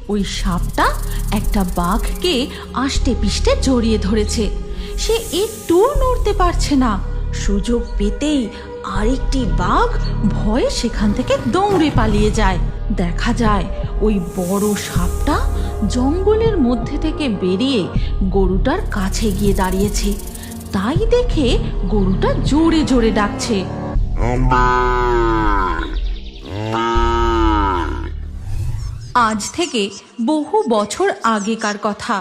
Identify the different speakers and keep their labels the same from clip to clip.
Speaker 1: ওই সাপটা একটা বাঘকে আষ্টে পিষ্টে জড়িয়ে ধরেছে। সে একটু নড়তে পারছে না। সুযোগ পেতেই আরেকটি বাঘ ভয়ে সেখান থেকে দৌড়ে পালিয়ে যায়। দেখা যায় ওই বড় সাপটা জঙ্গলের মধ্যে থেকে বেরিয়ে গরুটার কাছে গিয়ে দাঁড়িয়েছে। তাই দেখে গরুটা জোরে জোরে ডাকছে। আজ থেকে বহু বছর আগেকার কথা।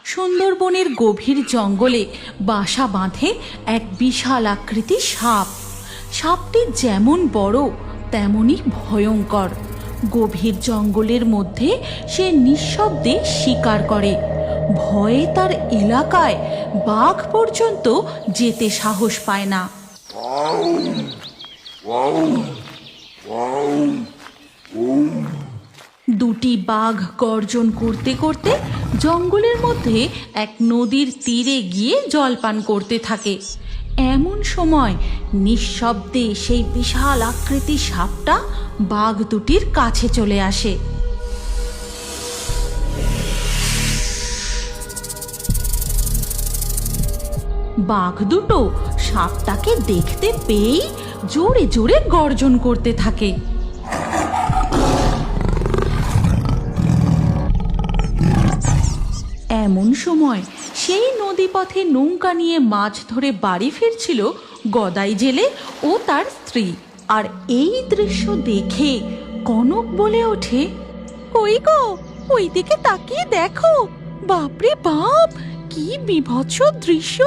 Speaker 1: সুন্দরবনের গভীর জঙ্গলে বাসা বাঁধে এক বিশাল আকৃতির সাপ। সাপটি যেমন বড় তেমনি ভয়ঙ্কর। গভীর জঙ্গলের মধ্যে সে নিঃশব্দে শিকার করে। ভয়ে তার এলাকায় বাঘ পর্যন্ত যেতে সাহস পায় না। দুটি বাঘ গর্জন করতে করতে জঙ্গলের মধ্যে এক নদীর তীরে গিয়ে জলপান করতে থাকে। এমন সময় নিঃশব্দে সেই বিশাল আকৃতির সাপটা বাঘ দুটির কাছে চলে আসে। বাঘ দুটো সাপটাকে দেখতে পেয়েই জোরে জোরে গর্জন করতে থাকে। এমন সময় সেই নদীপথে নৌকা নিয়ে মাছ ধরে বাড়ি ফিরছিল গদাই জেলে ও তার স্ত্রী। আর এই দৃশ্য দেখে কনক বলে ওঠে, ওই গো, ওই দিকে তাকিয়ে দেখো, বাপরে বাপ, কি বীভৎস দৃশ্য!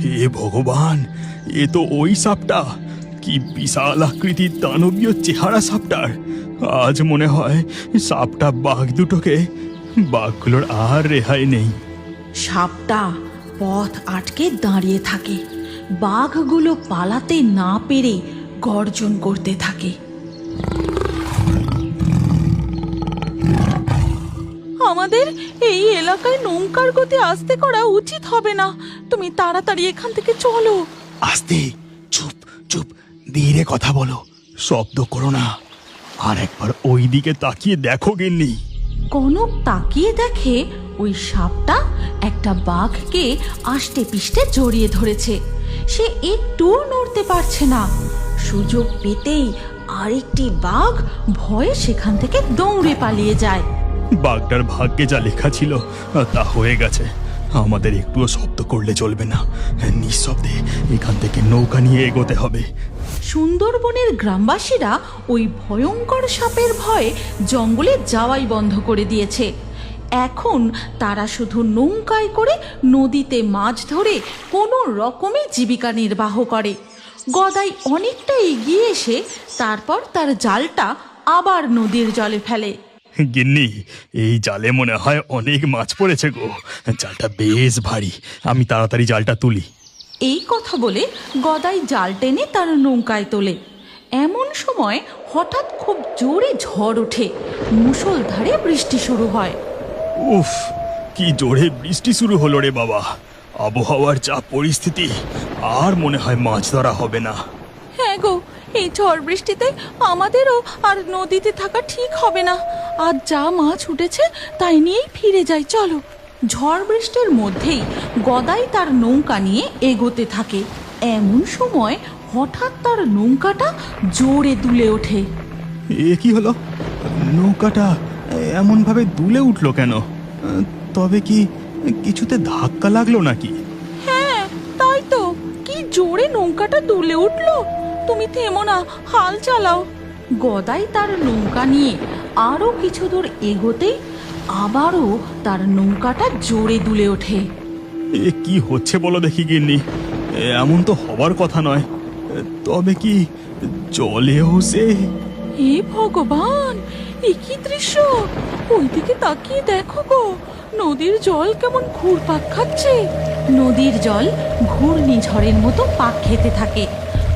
Speaker 2: হে ভগবান, এ তো ওই সাপটা। কি বিশাল আকৃতির দানবীয় চেহারা সাপটার। আজ মনে হয় সাপটা বাঘ দুটোকে, বাঘগুলোর আর রেহাই নেই।
Speaker 1: সাপটা পথ আটকে দাঁড়িয়ে থাকে। বাঘগুলো পালাতে না পেরে গর্জন করতে থাকে। আমাদের এই এলাকায় নৌকার গতি আস্তে করা উচিত হবে না। তুমি তাড়াতাড়ি এখান থেকে চলো।
Speaker 2: আস্তে, চুপ চুপ, ধীরে কথা বলো, শব্দ করো না। আর একবার ওই দিকে তাকিয়ে দেখো গিন্নি।
Speaker 1: কনক তাকিয়ে দেখে ওই সাপটা একটা বাঘকে আষ্টে পিষ্টে জড়িয়ে ধরেছে। সে একটু নড়তে পারছে না। সুযোগ পেতেই আরেকটি বাঘ ভয়ে সেখান থেকে দৌড়ে পালিয়ে যায়।
Speaker 2: বাঘটার ভাগ্যে যা লেখা ছিল তা হয়ে গেছে। আমাদের একটুও শব্দ করলে চলবে না। নিঃশব্দে এখান থেকে নৌকা নিয়ে এগোতে হবে।
Speaker 1: সুন্দরবনের গ্রামবাসীরা ওই ভয়ঙ্কর সাপের ভয়ে জঙ্গলে যাওয়াই বন্ধ করে দিয়েছে। এখন তারা শুধু নৌকায় করে নদীতে মাছ ধরে কোনো রকমে জীবিকা নির্বাহ করে। গদাই অনেকটা এগিয়ে এসে তারপর তার জালটা আবার নদীর জলে ফেলে।
Speaker 2: গিন্নি, এই জালে মনে হয় অনেক মাছ পড়েছে গো। জালটা বেশ ভারী, আমি তাড়াতাড়ি জালটা তুলি।
Speaker 1: এই কথা বলে গদাই জাল টেনে তার নৌকায় তোলে। এমন সময় হঠাৎ খুব জোরে ঝড় ওঠে। মুষলধারে বৃষ্টি শুরু হয়।
Speaker 2: উফ, কি জোরে বৃষ্টি শুরু হলো রে বাবা। আবহাওয়ার যা পরিস্থিতি, আর মনে হয় মাছ ধরা হবে না।
Speaker 1: হ্যাঁ গো, এই ঝড় বৃষ্টিতে আমাদেরও আর নদীতে থাকা ঠিক হবে না। আজ যা মাছ উঠেছে তাই নিয়েই ফিরে যাই, চলো। ঝড় বৃষ্টির মধ্যেই গদাই তার নৌকা নিয়ে এগোতে থাকে। এমন সময় হঠাৎ তার নৌকাটা জোরে দুলে ওঠে।
Speaker 2: এ কি হলো? নৌকাটা এমন ভাবে দুলে উঠলো কেন? তবে কি কিছুতে ধাক্কা লাগলো নাকি?
Speaker 1: হ্যাঁ, তাই তো, কি জোরে নৌকাটা দুলে উঠলো। তুমি থেমো না, হাল চালাও। গদাই তার নৌকা নিয়ে আরো কিছু দূর এগোতেই আবারও তার নৌকাটা জোরে দুলে ওঠে।
Speaker 2: এ কি হচ্ছে বলো দেখি গিন্নি, এমন তো হবার কথা নয়। তবে কি জলেও সে?
Speaker 1: হে ভগবান, এ কি দৃশ্য! ওইদিকে তাকিয়ে দেখো গো, নদীর জল কেমন ঘুরপাক খাচ্ছে। নদীর জল ঘূর্ণিঝড়ের মতো পাক খেতে থাকে।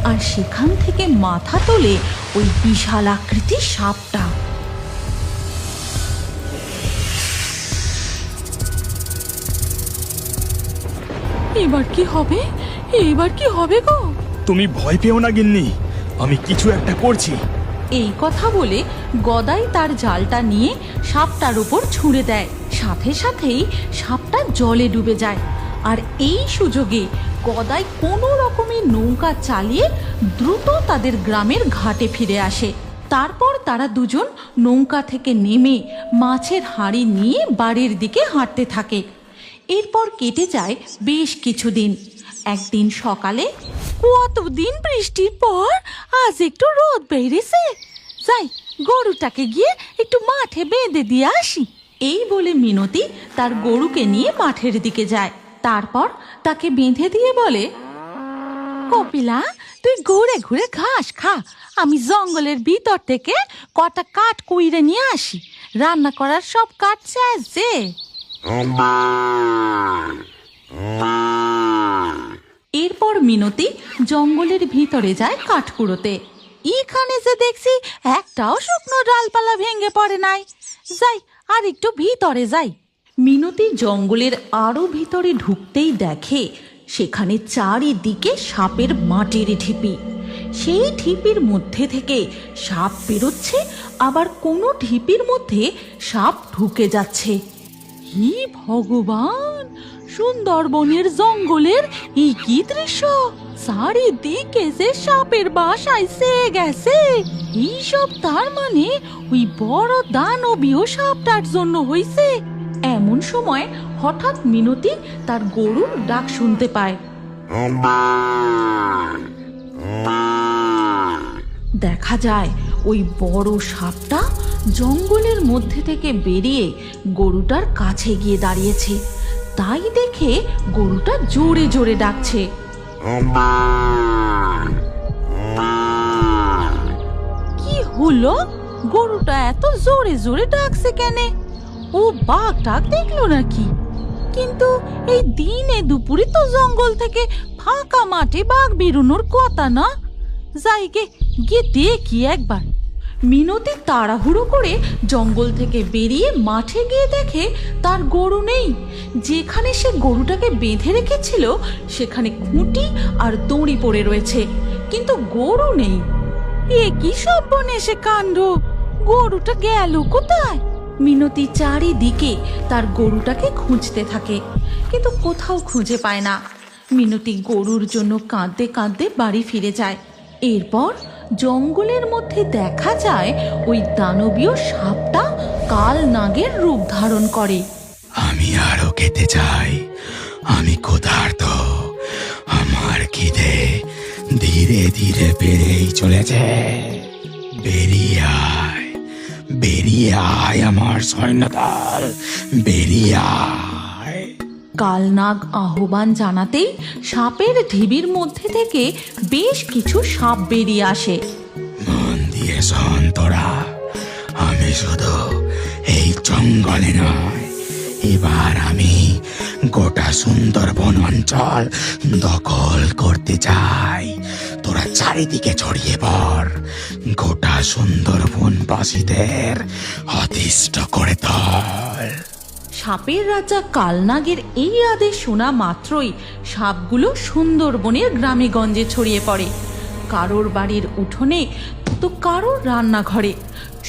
Speaker 1: আর সেখান থেকে মাথা তোলে ওই বিশাল আকৃতির সাপটা। এবার কি হবে? এবার কি হবে গো?
Speaker 2: তুমি ভয় পেও না গিন্নি, আমি কিছু একটা করছি।
Speaker 1: এই কথা বলে গদাই তার জালটা নিয়ে সাপটার উপর ছুঁড়ে দেয়। সাথে সাথেই সাপটা জলে ডুবে যায়। আর এই সুযোগে গদাই কোনো রকমের নৌকা চালিয়ে দ্রুত তাদের গ্রামের ঘাটে ফিরে আসে। তারপর তারা দুজন নৌকা থেকে নেমে মাছের হাঁড়ি নিয়ে বাড়ির দিকে হাঁটতে থাকে। এরপর কেটে যায় বেশ কিছুদিন। একদিন সকালে, কতদিন বৃষ্টির পর আজ একটু রোদ বেরিয়েছে, যাই গরুটাকে গিয়ে একটু মাঠে বেঁধে দিয়ে আসি। এই বলে মিনতি তার গরুকে নিয়ে মাঠের দিকে যায়। তারপর তাকে বেঁধে দিয়ে বলে, কপিলা, তুই ঘুরে ঘুরে ঘাস খা, আমি জঙ্গলের ভিতর থেকে কটা কাঠ কুইরে নিয়ে আসি। রান্না করার সব কাঠ শেষ যে। এরপর মিনতি জঙ্গলের ভিতরে যায় কাঠ কুড়োতে। এখানে যে দেখছি একটাও শুকনো ডালপালা ভেঙে পড়ে নাই, যাই আর একটু ভিতরে যাই। মিনতি জঙ্গলের আরো ভিতরে ঢুকতেই দেখে সেখানে চারিদিকে সাপের মাটির ঢিপি। সেই ঢিপির মধ্যে থেকে সাপ বেরোচ্ছে, আবার কোনো ঢিপির মধ্যে সাপ ঢুকে যাচ্ছে। হি ভগবান, সুন্দরবনের জঙ্গলের এই কি দৃশ্য! চারিদিকে যে সাপের বাসায় সে গেছে। এইসব তার মানে ওই বড় দানবীয় সাপটার জন্য হইছে। এমন সময় হঠাৎ মিনতি তার গরুর ডাক শুনতে পায়। দেখা যায় ওই বড় সাপটা জঙ্গলের মধ্যে থেকে বেরিয়ে গরুটার কাছে গিয়ে দাঁড়িয়েছে। তাই দেখে গরুটা জোরে জোরে ডাকছে। কি হলো? গরুটা এত জোরে জোরে ডাকছে কেন? ও বাঘ টাক দেখলো নাকি? কিন্তু এই দিনে দুপুরে তো জঙ্গল থেকে ফাঁকা মাঠে বাঘ বেরোনোর কথা না। যাই গিয়ে দেখি একবার। মিনতি তাড়াহুড়ো করে জঙ্গল থেকে বেরিয়ে মাঠে গিয়ে দেখে তার গরু নেই। যেখানে সে গরুটাকে বেঁধে রেখেছিল সেখানে খুঁটি আর দড়ি পড়ে রয়েছে, কিন্তু গরু নেই। এ কি সর্বনেশে কাণ্ড! গরুটা গেল কোথায়? মিনতি চারিদিকে তার গরুটাকে খুঁজতে থাকে, কিন্তু কোথাও খুঁজে পায় না। মিনতি গরুর জন্য কাঁদতে কাঁদতে বাড়ি ফিরে যায়। এরপর জঙ্গলের মধ্যে দেখা যায় ওই দানবীয় সাপটা কাল নাগের রূপ ধারণ করে।
Speaker 2: আমি আরো খেতে চাই, আমি ক্ষুধার্ত, আমার খিদে ধীরে ধীরে বেড়েই চলেছে। বেরিয়ে আয়, বেরিয়ে আয় আমার সৈন্যদল, বেরিয়ে আয়।
Speaker 1: কালনাগ আহ্বান জানাতেই সাপের ঢিবির মধ্যে থেকে বেশ কিছু সাপ বেরিয়ে আসে।
Speaker 2: মন দিয়ে শোন তোরা, আমি শুধু এই জঙ্গলে নয়, এবার আমি গোটা সুন্দরবন অঞ্চল দখল করতে চাই। তোরা চারিদিকে ছড়িয়ে পড়, গোটা সুন্দরবনবাসীদের অতিষ্ঠ করে তোল।
Speaker 1: সাপের রাজা কালনাগের এই আদেশ শোনা মাত্রই সাপগুলো সুন্দরবনের গ্রামে গঞ্জে ছড়িয়ে পড়ে। কারোর বাড়ির উঠোনে তো কারোর রান্নাঘরে,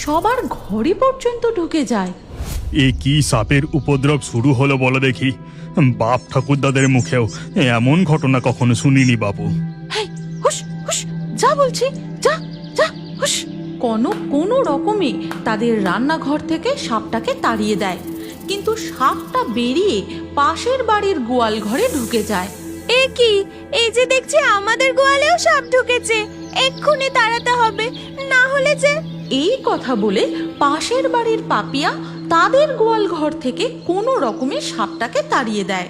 Speaker 1: সবার ঘরে পর্যন্ত ঢুকে যায়।
Speaker 2: এ কি সাপের উপদ্রব শুরু হলো বলো দেখি? বাপ ঠাকুরদাদের মুখেও এমন ঘটনা কখনো শুনিনি বাবু।
Speaker 1: হেই, হুশ হুশ, যা বলছি, যা যা হুশ। কোনো রকমে তাদের রান্নাঘর থেকে সাপটাকে তাড়িয়ে দেয়, কিন্তু সাপটা বেরিয়ে পাশের বাড়ির গোয়াল ঘরে ঢুকে যায়।
Speaker 3: এ কি, এই যে দেখছি আমাদের গোয়ালেও সাপ ঢুকেছে, এক্ষুনি তাড়াতে হবে, না হলে যে।
Speaker 1: এই কথা বলে পাশের বাড়ির পাপিয়া তাদের গোয়াল ঘর থেকে কোনো রকমে সাপটাকে তাড়িয়ে দেয়।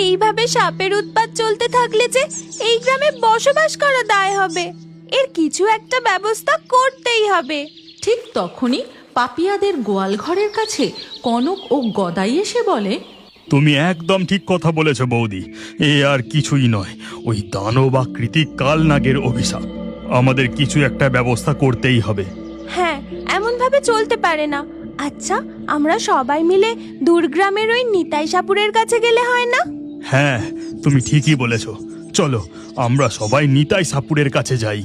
Speaker 3: এইভাবে সাপের উৎপাত চলতে থাকলে যে এই গ্রামে বসবাস করা দায় হবে। এর কিছু একটা ব্যবস্থা করতেই হবে।
Speaker 1: ঠিক তখনই পাপিয়াদের গোয়াল ঘরের কাছে কনক ও গদাই এসে বলে,
Speaker 2: তুমি একদম ঠিক কথা বলেছ বৌদি, এ আর কিছুই নয়, ওই দানব আকৃতি কালনাগের অভিশাপ। আমাদের কিছু একটা ব্যবস্থা করতেই হবে।
Speaker 3: হ্যাঁ, এমন ভাবে চলতে পারে না। আচ্ছা, আমরা সবাই মিলে দূরগ্রামের ওই নিতাই সাপুরের কাছে গেলে হয় না?
Speaker 2: হ্যাঁ, তুমি ঠিকই বলেছ। চলো আমরা সবাই নিতাই সাপুরের কাছে যাই।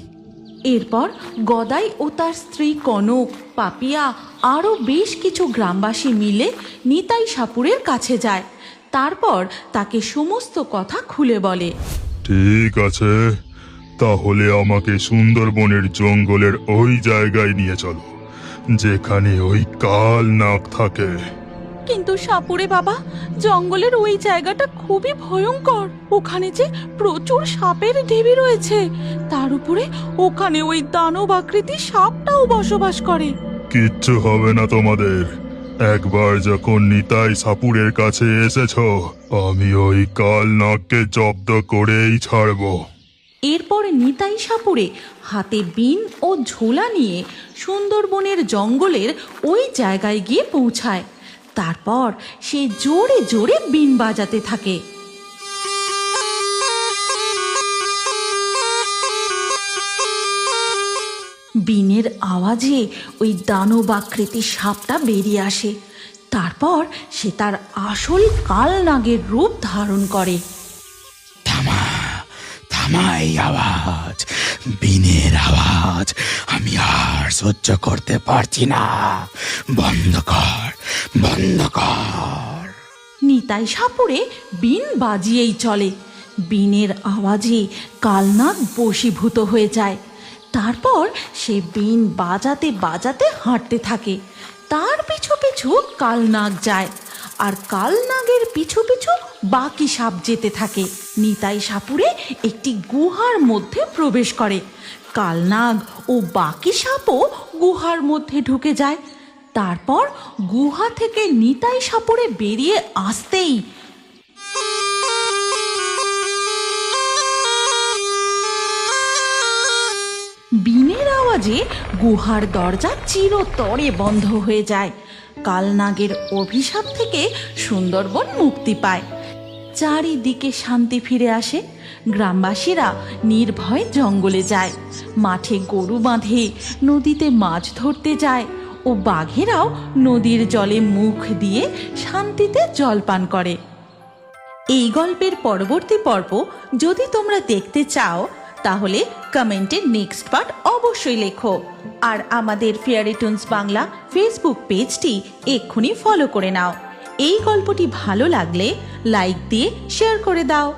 Speaker 1: এরপর গদাই ও তার স্ত্রী কনক, পাপিয়া আরও বেশ কিছু গ্রামবাসী মিলে নিতাই সাপুড়ের কাছে যায়। তারপর তাকে সমস্ত কথা খুলে বলে।
Speaker 4: ঠিক আছে, তাহলে আমাকে সুন্দরবনের জঙ্গলের ওই জায়গায় নিয়ে চলো যেখানে ওই কাল নাগ থাকে।
Speaker 1: কিন্তু সাপুড়ে বাবা, জঙ্গলের ওই জায়গাটা খুবই ভয়ঙ্কর। ওখানে যে প্রচুর সাপের ঢিবি রয়েছে, তার উপরে ওখানে ওই দানব আকৃতি সাপটাও বসবাস করে।
Speaker 4: কিচ্ছু হবে না তোমাদের। একবার যখন নিতাই সাপুরের কাছে এসেছো, আমি ওই কাল নাগকে জব্দ করেই ছাড়বো।
Speaker 1: এরপর নিতাই সাপুড়ে হাতে বিন ও ঝোলা নিয়ে সুন্দরবনের জঙ্গলের ওই জায়গায় গিয়ে পৌঁছায়। তারপর সে জোরে জোরে বিন বাজাতে থাকে। বিনের আওয়াজে ওই দানব আকৃতির সাপটা বেরিয়ে আসে। তারপর সে তার আসল কাল নাগের রূপ ধারণ করে।
Speaker 2: থামা থামা, এই আওয়াজ, বিনের আওয়াজ আমি আর সহ্য করতে পারছি না। বন্ধ কর, বন্ধ কর।
Speaker 1: নিতাই সাপুড়ে বিন বাজিয়েই চলে। বিনের আওয়াজে কালনাগ বশীভূত হয়ে যায়। তারপর সে বিন বাজাতে বাজাতে হাঁটতে থাকে। তার পিছু পিছু কালনাগ যায়, আর কালনাগের পিছু পিছু বাকি সাপ যেতে থাকে। নিতাই সাপুড়ে একটি গুহার মধ্যে প্রবেশ করে। কালনাগ ও বাকি সাপও গুহার মধ্যে ঢুকে যায়। তারপর গুহা থেকে নিতাই সাপুড়ে বেরিয়ে আসতেই বিনের আওয়াজে গুহার দরজা চিরতরে বন্ধ হয়ে যায়। কালনাগের অভিশাপ থেকে সুন্দরবন মুক্তি পায়। চারিদিকে শান্তি ফিরে আসে। গ্রামবাসীরা নির্ভয়ে জঙ্গলে যায়, মাঠে গরু বাঁধে, নদীতে মাছ ধরতে যায় ও বাঘেরাও নদীর জলে মুখ দিয়ে শান্তিতে জল পান করে। এই গল্পের পরবর্তী পর্ব যদি তোমরা দেখতে চাও, তাহলে কমেন্টে নেক্সট পার্ট অবশ্যই লেখো। আর আমাদের ফেয়ারি টুনস বাংলা ফেসবুক পেজটি এক্ষুনি ফলো করে নাও। এই গল্পটি ভালো লাগলে লাইক দিয়ে শেয়ার করে দাও।